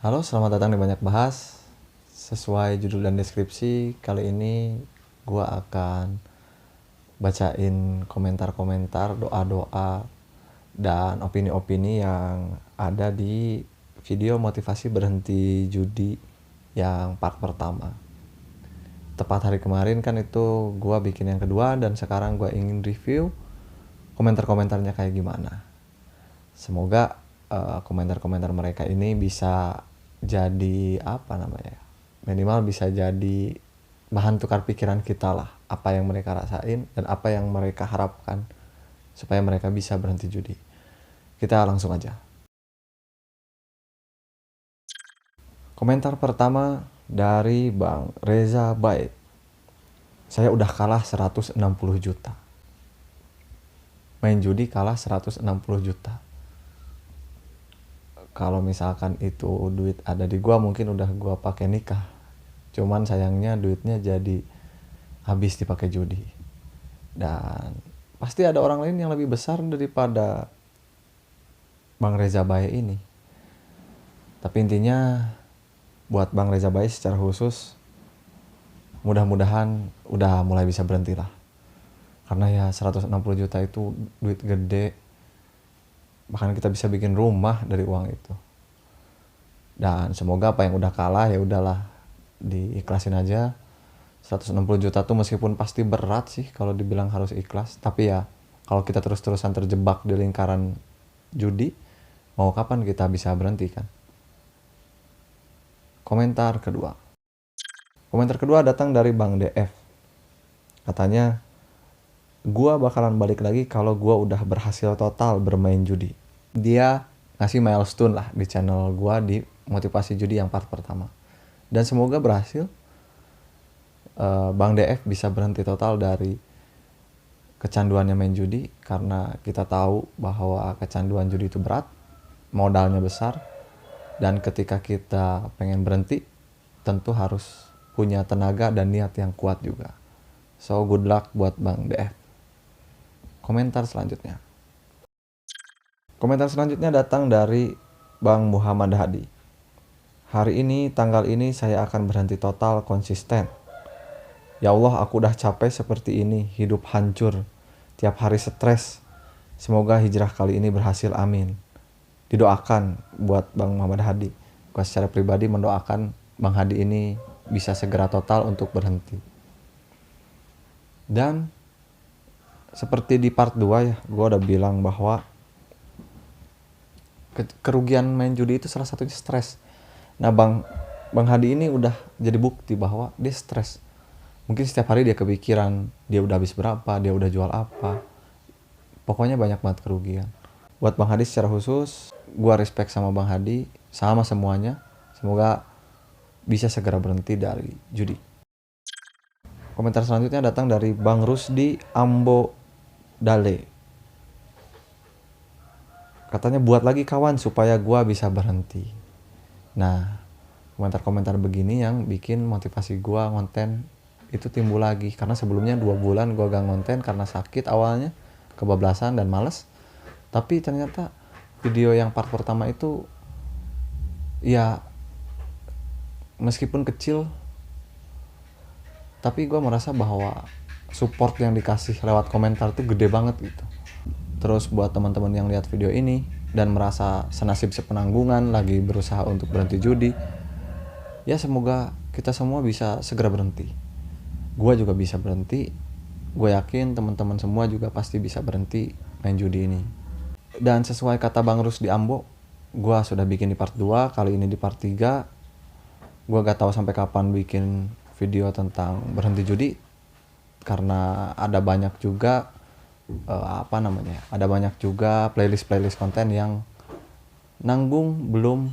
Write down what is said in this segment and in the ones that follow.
Halo, selamat datang di Banyak Bahas. Sesuai judul dan deskripsi, kali ini gua akan bacain komentar-komentar, doa-doa, dan opini-opini yang ada di video motivasi berhenti judi yang part pertama. Tepat hari kemarin kan itu gua bikin yang kedua, dan sekarang gua ingin review komentar-komentarnya kayak gimana. Semoga komentar-komentar mereka ini bisa jadi minimal bisa jadi bahan tukar pikiran kita lah, apa yang mereka rasain dan apa yang mereka harapkan supaya mereka bisa berhenti judi. Kita langsung aja. Komentar pertama dari Bang Reza Bait. Saya udah kalah 160 juta. Main judi kalah 160 juta. Kalau misalkan itu duit ada di gua, mungkin udah gua pakai nikah. Cuman sayangnya duitnya jadi habis dipakai judi. Dan pasti ada orang lain yang lebih besar daripada Bang Reza Bae ini. Tapi intinya buat Bang Reza Bae secara khusus, mudah-mudahan udah mulai bisa berhenti lah. Karena ya 160 juta itu duit gede. Bahkan kita bisa bikin rumah dari uang itu. Dan semoga apa yang udah kalah ya udahlah, diikhlasin aja. 160 juta tuh meskipun pasti berat sih kalau dibilang harus ikhlas, tapi ya kalau kita terus-terusan terjebak di lingkaran judi, mau kapan kita bisa berhenti kan? Komentar kedua datang dari Bang DF. Katanya, gua bakalan balik lagi kalau gua udah berhasil total bermain judi. Dia ngasih milestone lah di channel gua di motivasi judi yang part pertama. Dan semoga berhasil. Bang DF bisa berhenti total dari kecanduannya main judi, karena kita tahu bahwa kecanduan judi itu berat, modalnya besar, dan ketika kita pengen berhenti tentu harus punya tenaga dan niat yang kuat juga. So good luck buat Bang DF. Komentar selanjutnya datang dari Bang Muhammad Hadi. Hari ini, tanggal ini saya akan berhenti total konsisten. Ya Allah, aku udah capek seperti ini, hidup hancur, tiap hari stres. Semoga hijrah kali ini berhasil, amin. Didoakan buat Bang Muhammad Hadi. Gua secara pribadi mendoakan Bang Hadi ini bisa segera total untuk berhenti. Dan seperti di part 2 ya, gue udah bilang bahwa kerugian main judi itu salah satunya stres. Nah Bang Hadi ini udah jadi bukti bahwa dia stres. Mungkin setiap hari dia kepikiran, dia udah habis berapa, dia udah jual apa. Pokoknya banyak banget kerugian. Buat Bang Hadi secara khusus, gue respect sama Bang Hadi, sama semuanya. Semoga bisa segera berhenti dari judi. Komentar selanjutnya datang dari Bang Rusdi Ambo Dale. Katanya, buat lagi kawan supaya gue bisa berhenti. Nah, komentar-komentar begini yang bikin motivasi gue ngonten itu timbul lagi, karena sebelumnya 2 bulan gue gak ngonten karena sakit awalnya, kebablasan dan males. Tapi ternyata video yang part pertama itu ya meskipun kecil, tapi gue merasa bahwa support yang dikasih lewat komentar tuh gede banget gitu. Terus buat teman-teman yang lihat video ini dan merasa senasib sepenanggungan lagi berusaha untuk berhenti judi, ya semoga kita semua bisa segera berhenti. Gue juga bisa berhenti. Gue yakin teman-teman semua juga pasti bisa berhenti main judi ini. Dan sesuai kata Bang Rusdi Ambo, gue sudah bikin di part 2, kali ini di part 3. Gue gak tahu sampai kapan bikin video tentang berhenti judi, karena ada banyak juga ada banyak juga playlist konten yang nanggung belum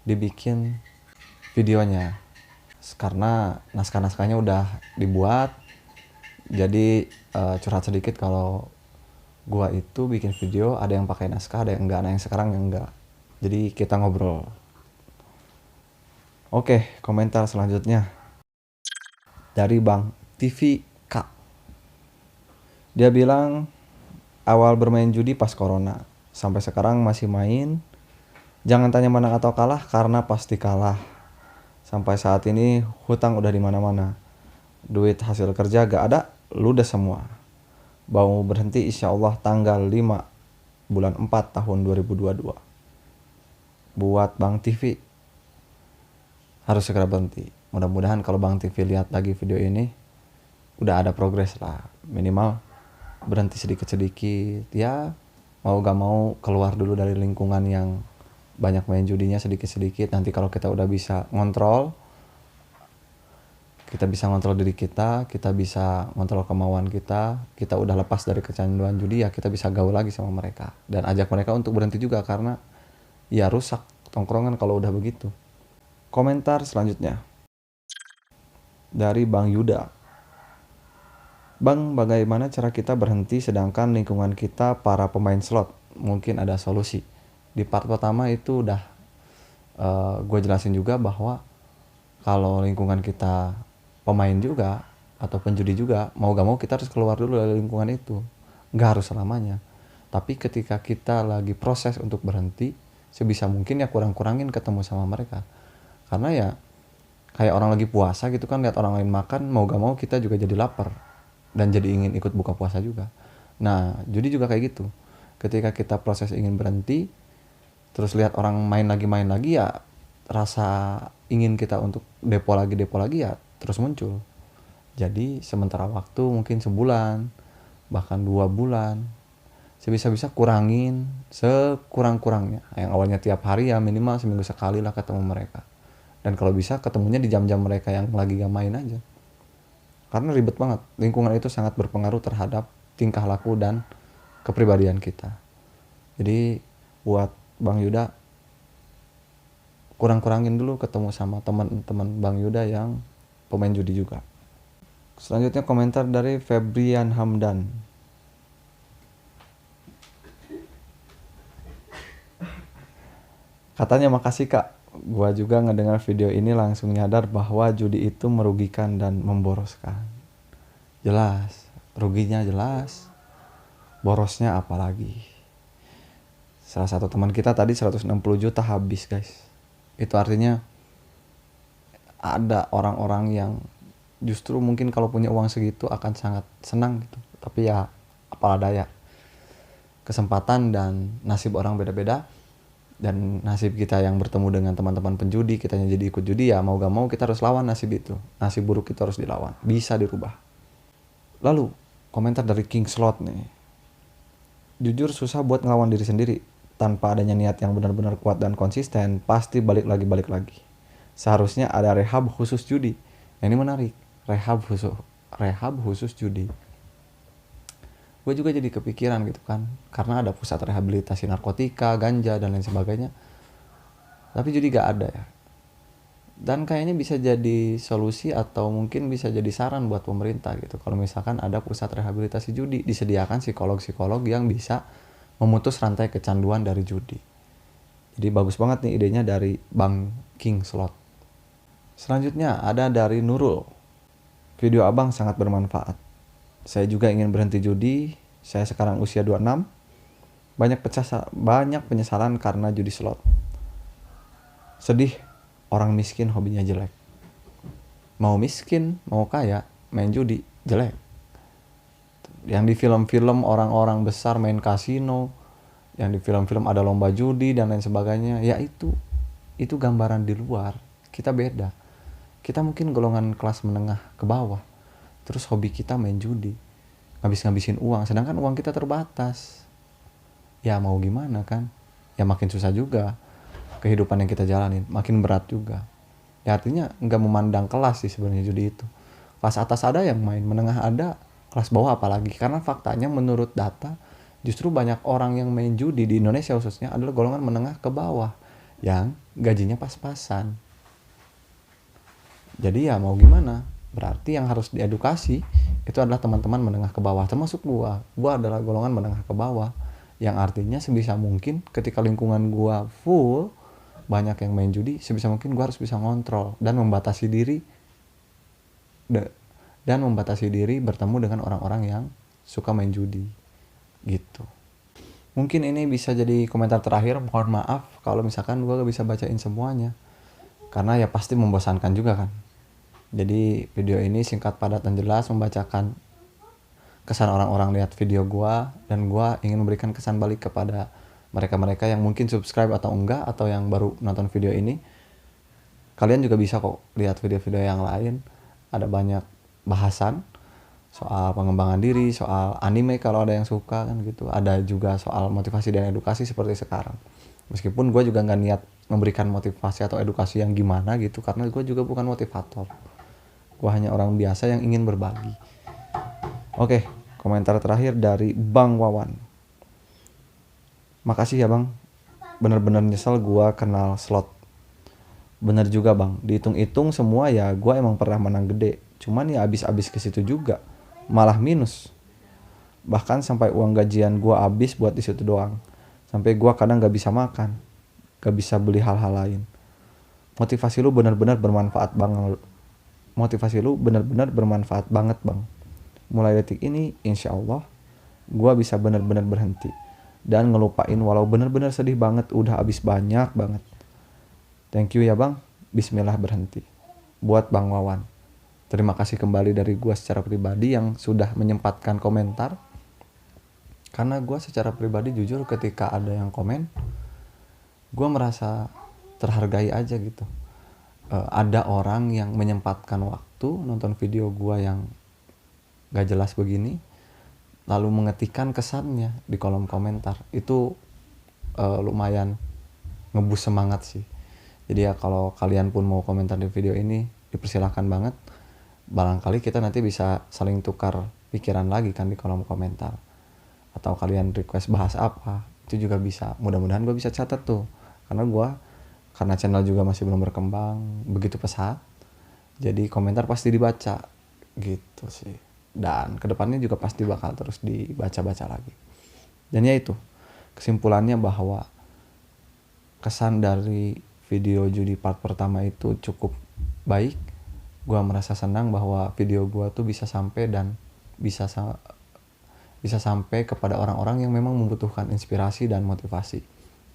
dibikin videonya, karena naskah-naskahnya udah dibuat. Jadi curhat sedikit, kalau gua itu bikin video ada yang pakai naskah, ada yang enggak. Nah yang sekarang yang enggak, jadi kita ngobrol. Oke, komentar selanjutnya dari Bang TV K. Dia bilang, awal bermain judi pas corona, sampai sekarang masih main. Jangan tanya menang atau kalah karena pasti kalah. Sampai saat ini hutang udah di mana-mana. Duit hasil kerja gak ada, ludes semua. Mau berhenti insya Allah tanggal 5 bulan 4 tahun 2022. Buat Bang TV harus segera berhenti. Mudah-mudahan kalau Bang TV lihat lagi video ini udah ada progres lah. Minimal berhenti sedikit-sedikit. Ya mau gak mau keluar dulu dari lingkungan yang banyak main judinya sedikit-sedikit. Nanti kalau kita udah bisa ngontrol, kita bisa ngontrol diri kita bisa ngontrol kemauan kita udah lepas dari kecanduan judi, ya kita bisa gaul lagi sama mereka. Dan ajak mereka untuk berhenti juga, karena ya rusak tongkrongan kalau udah begitu. Komentar selanjutnya dari Bang Yuda. Bang, bagaimana cara kita berhenti sedangkan lingkungan kita para pemain slot? Mungkin ada solusi. Di part pertama itu udah gue jelasin juga bahwa kalau lingkungan kita pemain juga atau penjudi juga, mau gak mau kita harus keluar dulu dari lingkungan itu. Gak harus selamanya. Tapi ketika kita lagi proses untuk berhenti, sebisa mungkin ya kurang-kurangin ketemu sama mereka. Karena ya kayak orang lagi puasa gitu kan, lihat orang lain makan, mau gak mau kita juga jadi lapar dan jadi ingin ikut buka puasa juga. Nah, judi juga kayak gitu. Ketika kita proses ingin berhenti, terus lihat orang main lagi ya rasa ingin kita untuk depo lagi ya terus muncul. Jadi sementara waktu mungkin sebulan, bahkan 2 bulan, sebisa-bisa kurangin sekurang-kurangnya. Yang awalnya tiap hari ya minimal seminggu sekali lah ketemu mereka. Dan kalau bisa ketemunya di jam-jam mereka yang lagi gak main aja. Karena ribet banget. Lingkungan itu sangat berpengaruh terhadap tingkah laku dan kepribadian kita. Jadi buat Bang Yuda, kurang-kurangin dulu ketemu sama teman-teman Bang Yuda yang pemain judi juga. Selanjutnya komentar dari Febrian Hamdan. Katanya makasih kak, gua juga ngedengar video ini langsung nyadar bahwa judi itu merugikan dan memboroskan. Jelas, ruginya jelas, borosnya apalagi. Salah satu teman kita tadi 160 juta habis guys. Itu artinya ada orang-orang yang justru mungkin kalau punya uang segitu akan sangat senang gitu. Tapi ya apalah daya. Kesempatan dan nasib orang beda-beda. Dan nasib kita yang bertemu dengan teman-teman penjudi, kitanya jadi ikut judi, ya mau gak mau kita harus lawan nasib itu. Nasib buruk itu harus dilawan, bisa dirubah. Lalu komentar dari King Slot nih. Jujur susah buat ngelawan diri sendiri. Tanpa adanya niat yang benar-benar kuat dan konsisten, pasti balik lagi. Seharusnya ada rehab khusus judi. Ini menarik, rehab khusus judi. Gue juga jadi kepikiran gitu kan, karena ada pusat rehabilitasi narkotika, ganja, dan lain sebagainya. Tapi judi gak ada ya. Dan kayaknya bisa jadi solusi atau mungkin bisa jadi saran buat pemerintah gitu. Kalau misalkan ada pusat rehabilitasi judi, disediakan psikolog-psikolog yang bisa memutus rantai kecanduan dari judi. Jadi bagus banget nih idenya dari Bang King Slot. Selanjutnya ada dari Nurul. Video abang sangat bermanfaat. Saya juga ingin berhenti judi. Saya sekarang usia 26. Banyak penyesalan karena judi slot. Sedih, orang miskin hobinya jelek. Mau miskin, mau kaya, main judi jelek. Yang di film-film orang-orang besar main kasino, yang di film-film ada lomba judi dan lain sebagainya, ya itu gambaran di luar. Kita beda. Kita mungkin golongan kelas menengah ke bawah, terus hobi kita main judi, ngabisin uang, sedangkan uang kita terbatas. Ya mau gimana kan, ya makin susah juga kehidupan yang kita jalanin, makin berat juga. Ya artinya nggak memandang kelas sih sebenarnya judi itu. Kelas atas ada yang main, menengah ada, kelas bawah apalagi. Karena faktanya menurut data, justru banyak orang yang main judi di Indonesia khususnya adalah golongan menengah ke bawah yang gajinya pas-pasan. Jadi ya mau gimana, berarti yang harus diedukasi itu adalah teman-teman menengah ke bawah, termasuk gua adalah golongan menengah ke bawah, yang artinya sebisa mungkin ketika lingkungan gua full banyak yang main judi, sebisa mungkin gua harus bisa ngontrol dan membatasi diri bertemu dengan orang-orang yang suka main judi gitu. Mungkin ini bisa jadi komentar terakhir, mohon maaf kalau misalkan gue gak bisa bacain semuanya. Karena ya pasti membosankan juga kan. Jadi video ini singkat, padat, dan jelas membacakan kesan orang-orang lihat video gue. Dan gue ingin memberikan kesan balik kepada mereka-mereka yang mungkin subscribe atau enggak, atau yang baru nonton video ini. Kalian juga bisa kok lihat video-video yang lain. Ada banyak bahasan soal pengembangan diri, soal anime kalau ada yang suka kan gitu. Ada juga soal motivasi dan edukasi seperti sekarang. Meskipun gue juga nggak niat memberikan motivasi atau edukasi yang gimana gitu, karena gue juga bukan motivator. Gue hanya orang biasa yang ingin berbagi. Oke, komentar terakhir dari Bang Wawan. Makasih ya Bang, bener-bener nyesel gue kenal slot. Bener juga Bang, dihitung-hitung semua ya gue emang pernah menang gede. Cuman ya abis-abis ke situ juga, malah minus. Bahkan sampai uang gajian gue habis buat di situ doang. Sampai gue kadang gak bisa makan, gak bisa beli hal-hal lain. Motivasi lu benar-benar bermanfaat Bang. Motivasi lu benar-benar bermanfaat banget Bang. Mulai detik ini insya Allah gue bisa benar-benar berhenti dan ngelupain walau benar-benar sedih banget, udah habis banyak banget. Thank you ya Bang, bismillah berhenti. Buat Bang Wawan, terima kasih kembali dari gue secara pribadi yang sudah menyempatkan komentar. Karena gue secara pribadi jujur ketika ada yang komen, gue merasa terhargai aja gitu. Ada orang yang menyempatkan waktu nonton video gue yang gak jelas begini, lalu mengetikkan kesannya di kolom komentar. Itu lumayan ngebus semangat sih. Jadi ya kalau kalian pun mau komentar di video ini, dipersilahkan banget. Barangkali kita nanti bisa saling tukar pikiran lagi kan di kolom komentar. Atau kalian request bahas apa, itu juga bisa. Mudah-mudahan gue bisa catat tuh. Karena channel juga masih belum berkembang begitu pesat. Jadi komentar pasti dibaca gitu sih. Dan kedepannya juga pasti bakal terus dibaca-baca lagi. Dan ya itu, kesimpulannya bahwa kesan dari video judi part pertama itu cukup baik. Gue merasa senang bahwa video gue tuh bisa sampai dan bisa sampai kepada orang-orang yang memang membutuhkan inspirasi dan motivasi.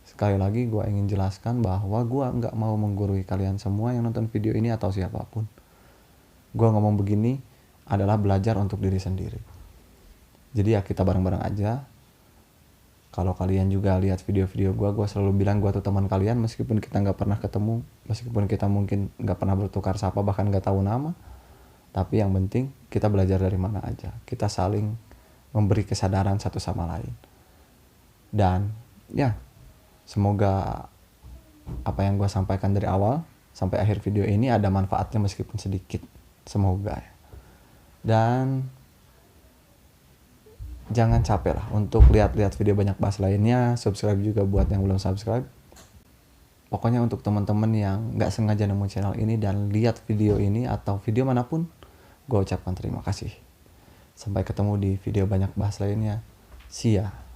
Sekali lagi gue ingin jelaskan bahwa gue gak mau menggurui kalian semua yang nonton video ini atau siapapun. Gue ngomong begini adalah belajar untuk diri sendiri. Jadi ya kita bareng-bareng aja. Kalau kalian juga lihat video-video gue selalu bilang gue tuh teman kalian meskipun kita gak pernah ketemu, meskipun kita mungkin gak pernah bertukar sapa, bahkan gak tahu nama. Tapi yang penting kita belajar dari mana aja. Kita saling memberi kesadaran satu sama lain. Dan ya, semoga apa yang gue sampaikan dari awal sampai akhir video ini ada manfaatnya meskipun sedikit. Semoga ya. Dan jangan capek lah untuk lihat-lihat video banyak bahas lainnya. Subscribe juga buat yang belum subscribe. Pokoknya untuk teman-teman yang gak sengaja nemu channel ini dan lihat video ini atau video manapun, gue ucapkan terima kasih. Sampai ketemu di video banyak bahas lainnya. See ya.